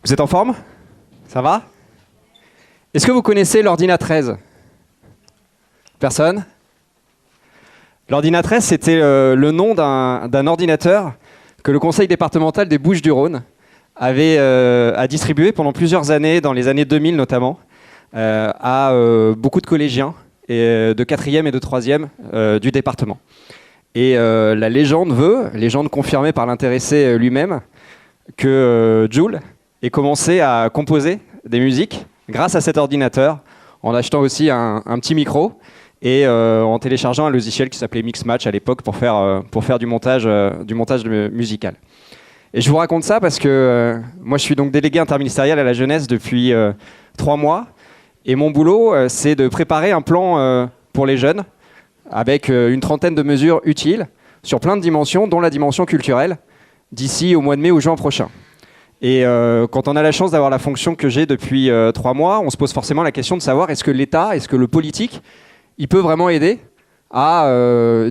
Vous êtes en forme? Ça va? Est-ce que vous connaissez l'Ordina13? Personne? L'Ordina13, c'était le nom d'un ordinateur que le conseil départemental des Bouches-du-Rhône a distribué pendant plusieurs années, dans les années 2000 notamment, à beaucoup de collégiens et de 4e et de 3e du département. Et la légende confirmée par l'intéressé lui-même, que Jules ait commencé à composer des musiques grâce à cet ordinateur, en achetant aussi un petit micro et en téléchargeant un logiciel qui s'appelait Mixmatch à l'époque pour faire du montage musical. Et je vous raconte ça parce que moi je suis donc délégué interministériel à la jeunesse depuis 3 mois et mon boulot c'est de préparer un plan pour les jeunes avec une trentaine de mesures utiles sur plein de dimensions, dont la dimension culturelle, d'ici au mois de mai ou juin prochain. Et quand on a la chance d'avoir la fonction que j'ai depuis 3 mois, on se pose forcément la question de savoir est-ce que l'État, est-ce que le politique, il peut vraiment aider à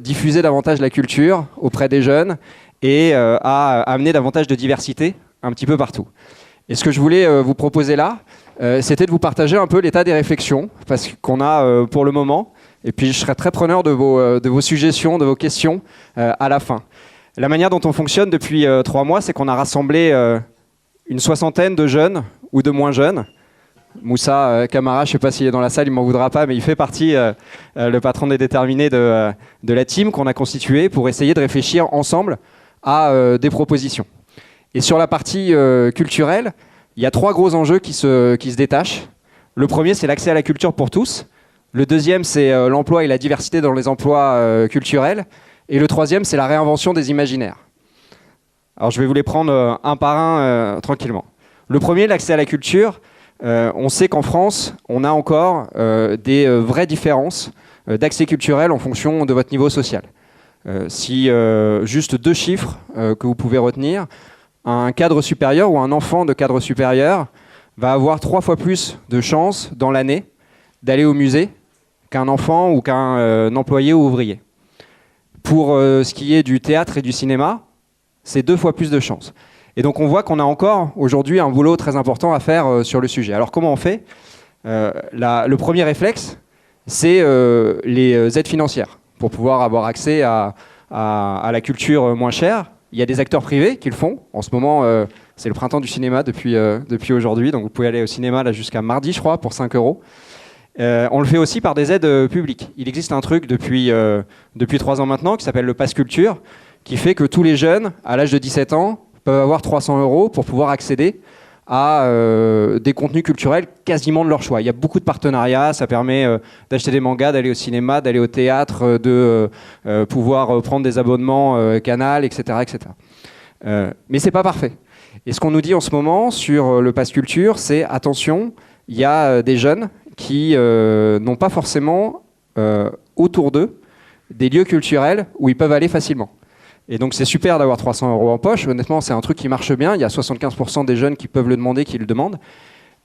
diffuser davantage la culture auprès des jeunes et à amener davantage de diversité un petit peu partout. Et ce que je voulais vous proposer là, c'était de vous partager un peu l'état des réflexions, parce qu'on a pour le moment, et puis je serai très preneur de vos suggestions, de vos questions à la fin. La manière dont on fonctionne depuis 3 mois, c'est qu'on a rassemblé une soixantaine de jeunes ou de moins jeunes. Moussa Camara, je ne sais pas s'il est dans la salle, il ne m'en voudra pas, mais il fait partie, le patron des déterminés de la team qu'on a constituée pour essayer de réfléchir ensemble à des propositions. Et sur la partie culturelle, il y a 3 gros enjeux qui se détachent. Le premier, c'est l'accès à la culture pour tous. Le deuxième, c'est l'emploi et la diversité dans les emplois culturels. Et le troisième, c'est la réinvention des imaginaires. Alors je vais vous les prendre un par un tranquillement. Le premier, l'accès à la culture. On sait qu'en France, on a encore des vraies différences d'accès culturel en fonction de votre niveau social. Si juste 2 chiffres que vous pouvez retenir, un cadre supérieur ou un enfant de cadre supérieur va avoir 3 fois plus de chances dans l'année d'aller au musée qu'un enfant ou qu'un employé ou ouvrier. Pour ce qui est du théâtre et du cinéma, c'est 2 fois plus de chances. Et donc on voit qu'on a encore aujourd'hui un boulot très important à faire sur le sujet. Alors comment on fait? Le premier réflexe, c'est les aides financières pour pouvoir avoir accès à la culture moins chère. Il y a des acteurs privés qui le font. En ce moment, c'est le printemps du cinéma depuis aujourd'hui. Donc vous pouvez aller au cinéma là jusqu'à mardi, je crois, pour 5 €. On le fait aussi par des aides publiques. Il existe un truc depuis 3 ans maintenant qui s'appelle le Pass Culture, qui fait que tous les jeunes, à l'âge de 17 ans, peuvent avoir 300 € pour pouvoir accéder à des contenus culturels quasiment de leur choix. Il y a beaucoup de partenariats, ça permet d'acheter des mangas, d'aller au cinéma, d'aller au théâtre, de pouvoir prendre des abonnements Canal, etc. etc. Mais c'est pas parfait. Et ce qu'on nous dit en ce moment sur le Pass Culture, c'est attention, il y a des jeunes qui n'ont pas forcément autour d'eux des lieux culturels où ils peuvent aller facilement. Et donc c'est super d'avoir 300 € en poche. Honnêtement, c'est un truc qui marche bien. Il y a 75% des jeunes qui peuvent le demander, qui le demandent.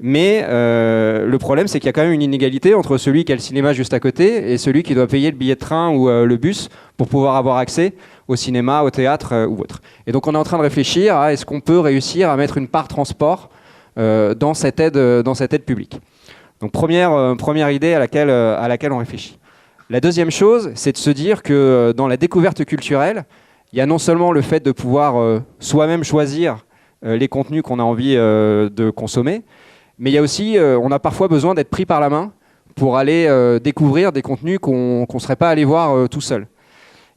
Mais le problème, c'est qu'il y a quand même une inégalité entre celui qui a le cinéma juste à côté et celui qui doit payer le billet de train ou le bus pour pouvoir avoir accès au cinéma, au théâtre ou autre. Et donc on est en train de réfléchir à est-ce qu'on peut réussir à mettre une part transport dans cette aide publique. Donc première idée à laquelle on réfléchit. La deuxième chose, c'est de se dire que dans la découverte culturelle, il y a non seulement le fait de pouvoir soi-même choisir les contenus qu'on a envie de consommer, mais il y a aussi, on a parfois besoin d'être pris par la main pour aller découvrir des contenus qu'on ne serait pas allé voir tout seul.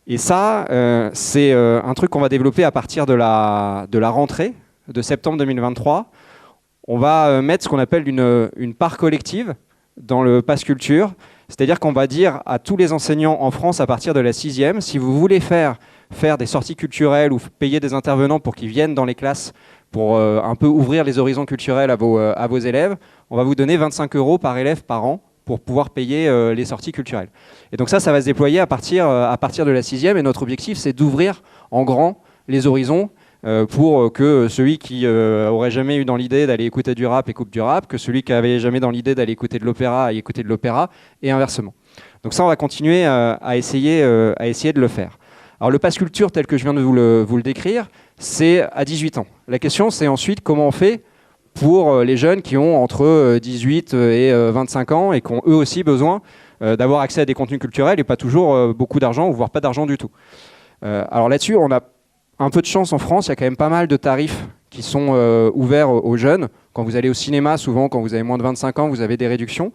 Et ça, c'est un truc qu'on va développer à partir de la rentrée de septembre 2023. On va mettre ce qu'on appelle une part collective dans le Pass Culture, c'est-à-dire qu'on va dire à tous les enseignants en France à partir de la 6e, si vous voulez faire des sorties culturelles ou payer des intervenants pour qu'ils viennent dans les classes pour un peu ouvrir les horizons culturels à vos élèves, on va vous donner 25 € par élève par an pour pouvoir payer les sorties culturelles. Et donc ça va se déployer à partir de la 6e et notre objectif c'est d'ouvrir en grand les horizons pour que celui qui aurait jamais eu dans l'idée d'aller écouter du rap écoute du rap, que celui qui avait jamais dans l'idée d'aller écouter de l'opéra aille écouter de l'opéra et inversement. Donc ça on va continuer à essayer de le faire. Alors le Pass Culture tel que je viens de vous le décrire, c'est à 18 ans. La question c'est ensuite comment on fait pour les jeunes qui ont entre 18 et 25 ans et qui ont eux aussi besoin d'avoir accès à des contenus culturels et pas toujours beaucoup d'argent ou voire pas d'argent du tout. Alors là-dessus, on a un peu de chance en France, il y a quand même pas mal de tarifs qui sont ouverts aux jeunes. Quand vous allez au cinéma, souvent quand vous avez moins de 25 ans, vous avez des réductions.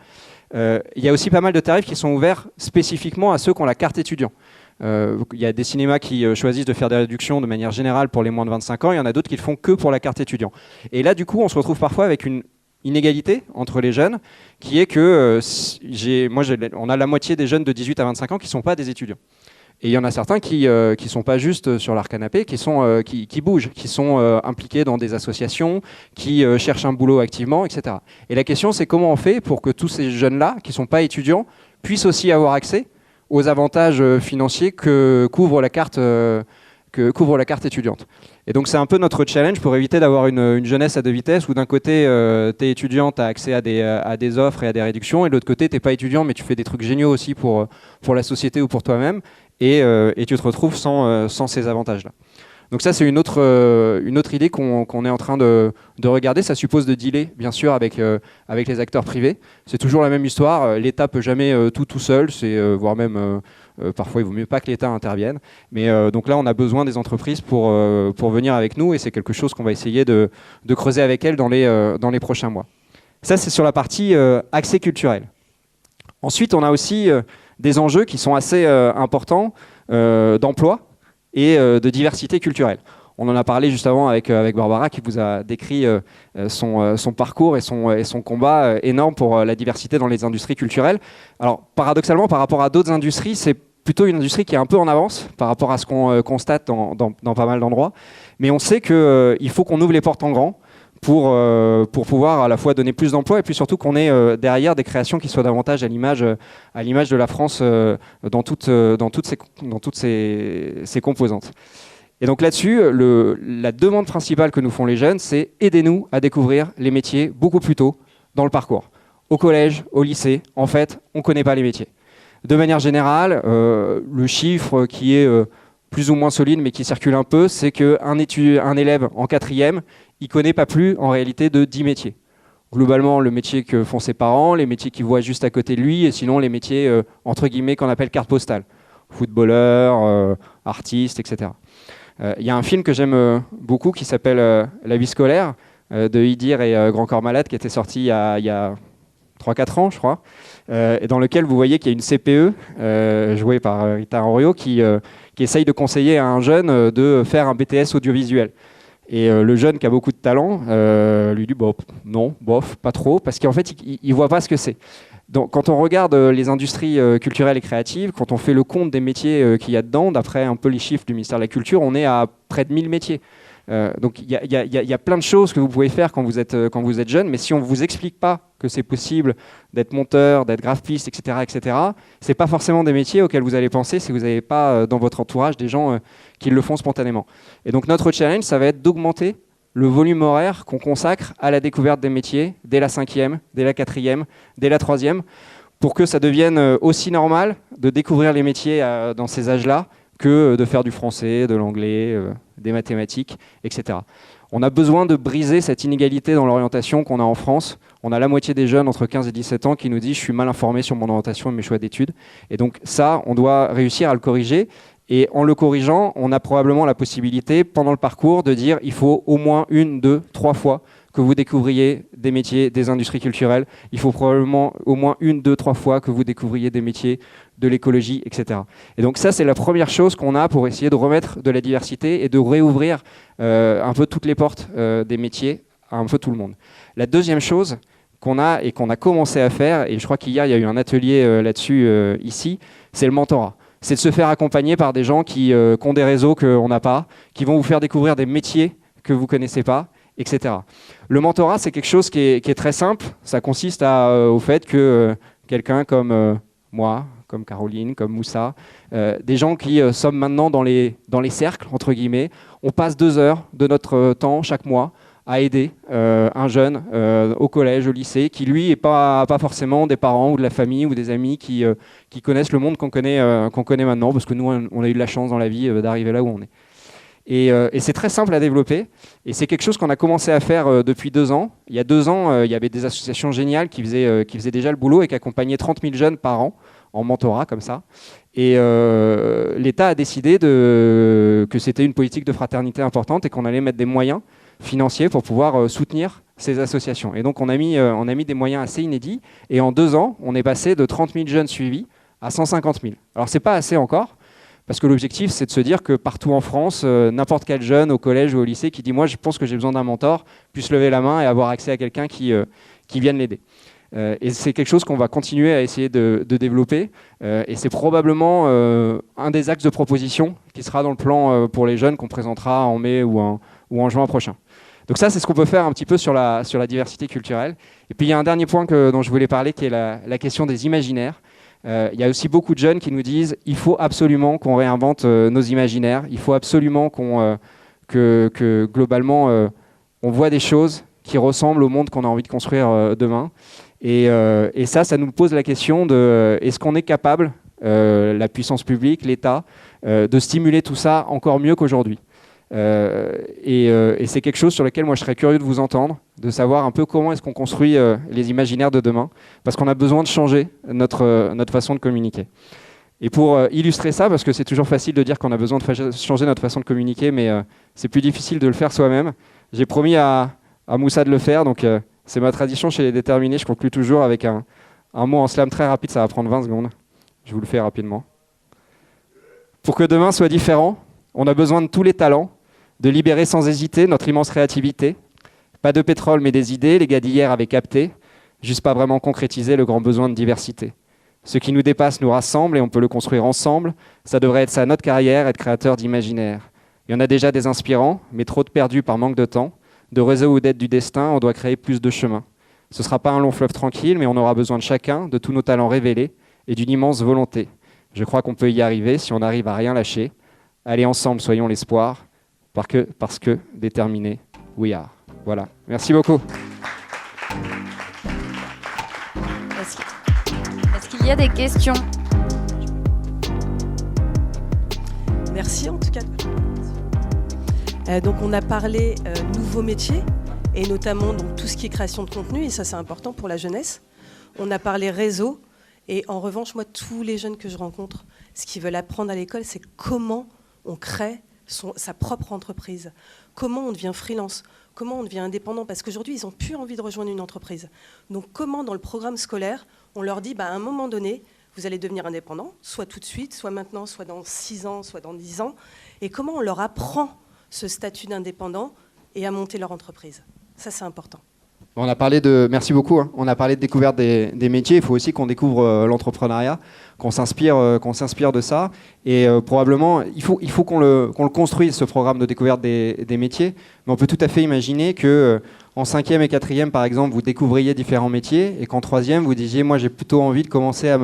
Il y a aussi pas mal de tarifs qui sont ouverts spécifiquement à ceux qui ont la carte étudiant. Il y a des cinémas qui choisissent de faire des réductions de manière générale pour les moins de 25 ans, il y en a d'autres qui le font que pour la carte étudiant. Et là, du coup, on se retrouve parfois avec une inégalité entre les jeunes, qui est que on a la moitié des jeunes de 18 à 25 ans qui ne sont pas des étudiants. Et il y en a certains qui ne sont pas juste sur leur canapé, qui bougent, qui sont impliqués dans des associations, qui cherchent un boulot activement, etc. Et la question, c'est comment on fait pour que tous ces jeunes-là, qui ne sont pas étudiants, puissent aussi avoir accès aux avantages financiers que couvre la carte étudiante. Et donc c'est un peu notre challenge pour éviter d'avoir une jeunesse à deux vitesses où d'un côté tu es étudiant, tu as accès à des offres et à des réductions, et de l'autre côté tu n'es pas étudiant mais tu fais des trucs géniaux aussi pour la société ou pour toi-même, et tu te retrouves sans ces avantages-là. Donc ça, c'est une autre idée qu'on est en train de regarder. Ça suppose de dealer, bien sûr, avec les acteurs privés. C'est toujours la même histoire. L'État peut jamais tout seul, voire même parfois il vaut mieux pas que l'État intervienne. Mais donc là, on a besoin des entreprises pour venir avec nous, et c'est quelque chose qu'on va essayer de creuser avec elles dans les prochains mois. Ça, c'est sur la partie accès culturel. Ensuite, on a aussi des enjeux qui sont assez importants d'emploi et de diversité culturelle. On en a parlé juste avant avec Barbara, qui vous a décrit son parcours et son combat énorme pour la diversité dans les industries culturelles. Alors paradoxalement, par rapport à d'autres industries, c'est plutôt une industrie qui est un peu en avance par rapport à ce qu'on constate dans pas mal d'endroits. Mais on sait qu'il faut qu'on ouvre les portes en grand pour pouvoir à la fois donner plus d'emplois et puis surtout qu'on ait derrière des créations qui soient davantage à l'image de la France dans toutes ses composantes. Et donc là-dessus, la demande principale que nous font les jeunes, c'est aidez-nous à découvrir les métiers beaucoup plus tôt dans le parcours. Au collège, au lycée, en fait, on ne connaît pas les métiers. De manière générale, le chiffre qui est plus ou moins solide mais qui circule un peu, c'est qu'un élève en quatrième, il ne connaît pas plus en réalité de 10 métiers. Globalement, le métier que font ses parents, les métiers qu'il voit juste à côté de lui, et sinon les métiers entre guillemets qu'on appelle carte postale. Footballeur, artiste, etc. Il y a un film que j'aime beaucoup qui s'appelle La vie scolaire de Idir et Grand Corps Malade, qui était sorti il y a 3-4 ans, je crois, et dans lequel vous voyez qu'il y a une CPE jouée par Rita Henriot qui essaye de conseiller à un jeune de faire un BTS audiovisuel. Et le jeune qui a beaucoup de talent lui dit non, bof, pas trop, parce qu'en fait, il ne voit pas ce que c'est. Donc, quand on regarde les industries culturelles et créatives, quand on fait le compte des métiers qu'il y a dedans, d'après un peu les chiffres du ministère de la Culture, on est à près de 1000 métiers. Donc il y a plein de choses que vous pouvez faire quand vous êtes jeune, mais si on ne vous explique pas que c'est possible d'être monteur, d'être graphiste, etc., c'est pas forcément des métiers auxquels vous allez penser si vous n'avez pas dans votre entourage des gens qui le font spontanément. Et donc notre challenge, ça va être d'augmenter le volume horaire qu'on consacre à la découverte des métiers dès la 5e, dès la 4e, dès la 3e, pour que ça devienne aussi normal de découvrir les métiers dans ces âges-là que de faire du français, de l'anglais, des mathématiques, etc. On a besoin de briser cette inégalité dans l'orientation qu'on a en France. On a la moitié des jeunes entre 15 et 17 ans qui nous disent « je suis mal informé sur mon orientation et mes choix d'études ». Et donc ça, on doit réussir à le corriger. Et en le corrigeant, on a probablement la possibilité, pendant le parcours, de dire il faut au moins 1, 2, 3 fois que vous découvriez des métiers, des industries culturelles. Il faut probablement au moins 1, 2, 3 fois que vous découvriez des métiers de l'écologie, etc. Et donc ça, c'est la première chose qu'on a pour essayer de remettre de la diversité et de réouvrir un peu toutes les portes des métiers à un peu tout le monde. La deuxième chose qu'on a et qu'on a commencé à faire, et je crois qu'hier, il y a eu un atelier là-dessus ici, c'est le mentorat. C'est de se faire accompagner par des gens qui ont des réseaux qu'on n'a pas, qui vont vous faire découvrir des métiers que vous ne connaissez pas, etc. Le mentorat, c'est quelque chose qui est très simple. Ça consiste au fait que quelqu'un comme moi, comme Caroline, comme Moussa, des gens qui sommes maintenant dans les cercles, entre guillemets, on passe 2 heures de notre temps chaque mois à aider un jeune au collège, au lycée, qui lui n'est pas forcément des parents ou de la famille ou des amis qui connaissent le monde qu'on connaît maintenant, parce que nous, on a eu de la chance dans la vie d'arriver là où on est. Et c'est très simple à développer. Et c'est quelque chose qu'on a commencé à faire depuis 2 ans. Il y a 2 ans, il y avait des associations géniales qui faisaient déjà le boulot et qui accompagnaient 30 000 jeunes par an en mentorat comme ça. Et l'État a décidé que c'était une politique de fraternité importante et qu'on allait mettre des moyens financiers pour pouvoir soutenir ces associations. Et donc on a mis des moyens assez inédits. Et en 2 ans, on est passé de 30 000 jeunes suivis à 150 000. Alors c'est pas assez encore, parce que l'objectif c'est de se dire que partout en France, n'importe quel jeune au collège ou au lycée qui dit moi je pense que j'ai besoin d'un mentor, puisse lever la main et avoir accès à quelqu'un qui vienne l'aider. Et c'est quelque chose qu'on va continuer à essayer de développer. Et c'est probablement un des axes de proposition qui sera dans le plan pour les jeunes qu'on présentera en mai ou en juin prochain. Donc ça, c'est ce qu'on peut faire un petit peu sur la diversité culturelle. Et puis il y a un dernier point dont je voulais parler qui est la question des imaginaires. Il y a aussi beaucoup de jeunes qui nous disent il faut absolument qu'on réinvente nos imaginaires, il faut absolument que globalement on voit des choses qui ressemblent au monde qu'on a envie de construire demain. Et ça nous pose la question de est-ce qu'on est capable, la puissance publique, l'État, de stimuler tout ça encore mieux qu'aujourd'hui. Et c'est quelque chose sur lequel moi je serais curieux de vous entendre, de savoir un peu comment est-ce qu'on construit les imaginaires de demain, parce qu'on a besoin de changer notre façon de communiquer. Et pour illustrer ça, parce que c'est toujours facile de dire qu'on a besoin de changer notre façon de communiquer, mais c'est plus difficile de le faire soi-même, j'ai promis à Moussa de le faire, donc c'est ma tradition chez les déterminés, je conclue toujours avec un mot en slam très rapide, ça va prendre 20 secondes, je vous le fais rapidement. Pour que demain soit différent, on a besoin de tous les talents, de libérer sans hésiter notre immense créativité. Pas de pétrole mais des idées, les gars d'hier avaient capté, juste pas vraiment concrétisé le grand besoin de diversité. Ce qui nous dépasse nous rassemble et on peut le construire ensemble, ça devrait être ça notre carrière, être créateur d'imaginaire. Il y en a déjà des inspirants, mais trop de perdus par manque de temps, de réseau ou d'aide du destin, on doit créer plus de chemins. Ce ne sera pas un long fleuve tranquille, mais on aura besoin de chacun, de tous nos talents révélés et d'une immense volonté. Je crois qu'on peut y arriver si on arrive à rien lâcher. Allez ensemble, soyons l'espoir. Parce que déterminé, we are. Voilà. Merci beaucoup. Est-ce qu'il y a des questions ? Merci en tout cas. Donc on a parlé nouveaux métiers et notamment donc, tout ce qui est création de contenu et ça c'est important pour la jeunesse. On a parlé réseau et en revanche moi tous les jeunes que je rencontre, ce qu'ils veulent apprendre à l'école c'est comment on crée sa propre entreprise. Comment on devient freelance ? Comment on devient indépendant ? Parce qu'aujourd'hui, ils n'ont plus envie de rejoindre une entreprise. Donc comment, dans le programme scolaire, on leur dit, à un moment donné, vous allez devenir indépendant, soit tout de suite, soit maintenant, soit dans 6 ans, soit dans 10 ans. Et comment on leur apprend ce statut d'indépendant et à monter leur entreprise ? Ça, c'est important. On a parlé merci beaucoup, hein. On a parlé de découverte des métiers. Il faut aussi qu'on découvre l'entrepreneuriat, qu'on s'inspire de ça. Et probablement, il faut qu'on le construise, ce programme de découverte des métiers. Mais on peut tout à fait imaginer qu'en 5e et 4e, par exemple, vous découvriez différents métiers et qu'en 3e, vous disiez, moi, j'ai plutôt envie de commencer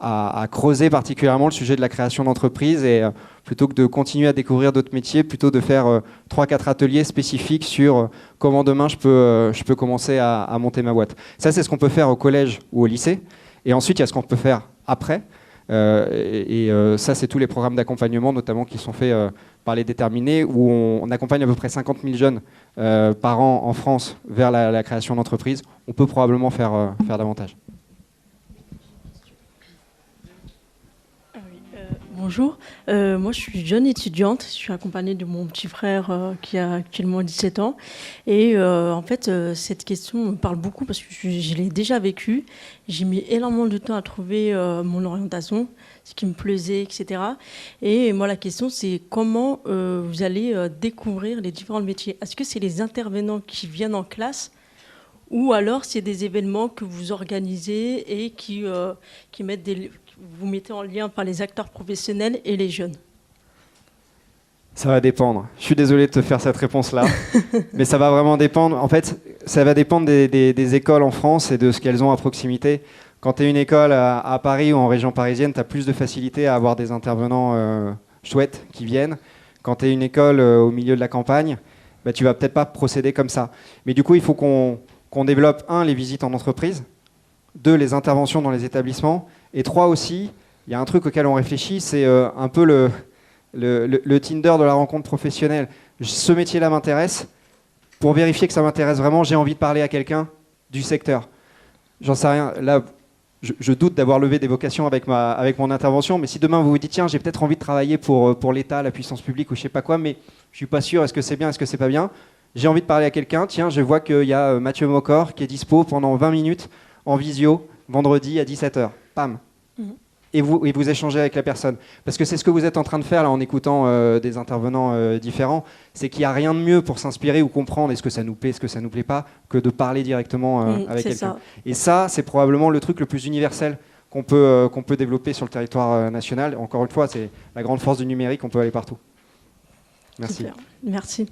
à creuser particulièrement le sujet de la création d'entreprise et plutôt que de continuer à découvrir d'autres métiers, plutôt de faire 3-4 ateliers spécifiques sur comment demain je peux commencer à monter ma boîte. Ça, c'est ce qu'on peut faire au collège ou au lycée. Et ensuite, il y a ce qu'on peut faire après. Ça, c'est tous les programmes d'accompagnement, notamment qui sont faits par les déterminés, où on accompagne à peu près 50 000 jeunes par an en France vers la création d'entreprise. On peut probablement faire davantage. Bonjour, moi je suis jeune étudiante, je suis accompagnée de mon petit frère qui a actuellement 17 ans et en fait cette question me parle beaucoup parce que je l'ai déjà vécue, j'ai mis énormément de temps à trouver mon orientation, ce qui me plaisait, etc. Et moi la question c'est comment vous allez découvrir les différents métiers. Est-ce que c'est les intervenants qui viennent en classe ou alors c'est des événements que vous organisez et qui vous mettez en lien par les acteurs professionnels et les jeunes? Ça va dépendre. Je suis désolé de te faire cette réponse-là, mais ça va vraiment dépendre. En fait, ça va dépendre des écoles en France et de ce qu'elles ont à proximité. Quand tu es une école à Paris ou en région parisienne, tu as plus de facilité à avoir des intervenants chouettes qui viennent. Quand tu es une école au milieu de la campagne, tu vas peut-être pas procéder comme ça. Mais du coup, il faut qu'on développe, 1, les visites en entreprise, 2, les interventions dans les établissements, et 3 aussi, il y a un truc auquel on réfléchit, c'est un peu le Tinder de la rencontre professionnelle. Ce métier-là m'intéresse. Pour vérifier que ça m'intéresse vraiment, j'ai envie de parler à quelqu'un du secteur. J'en sais rien. Là, je doute d'avoir levé des vocations avec mon intervention, mais si demain vous vous dites, tiens, j'ai peut-être envie de travailler pour l'État, la puissance publique ou je sais pas quoi, mais je suis pas sûr, est-ce que c'est bien, est-ce que c'est pas bien, j'ai envie de parler à quelqu'un, tiens, je vois qu'il y a Mathieu Mocor qui est dispo pendant 20 minutes en visio, vendredi à 17h. Pam. Et vous échangez avec la personne. Parce que c'est ce que vous êtes en train de faire là, en écoutant des intervenants différents, c'est qu'il n'y a rien de mieux pour s'inspirer ou comprendre est-ce que ça nous plaît, est-ce que ça nous plaît pas, que de parler directement avec quelqu'un. Et ça, c'est probablement le truc le plus universel qu'on peut développer sur le territoire national. Encore une fois, c'est la grande force du numérique, on peut aller partout. Merci. Super. Merci.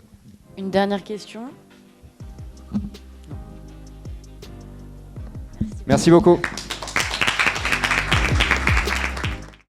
Une dernière question. Merci beaucoup.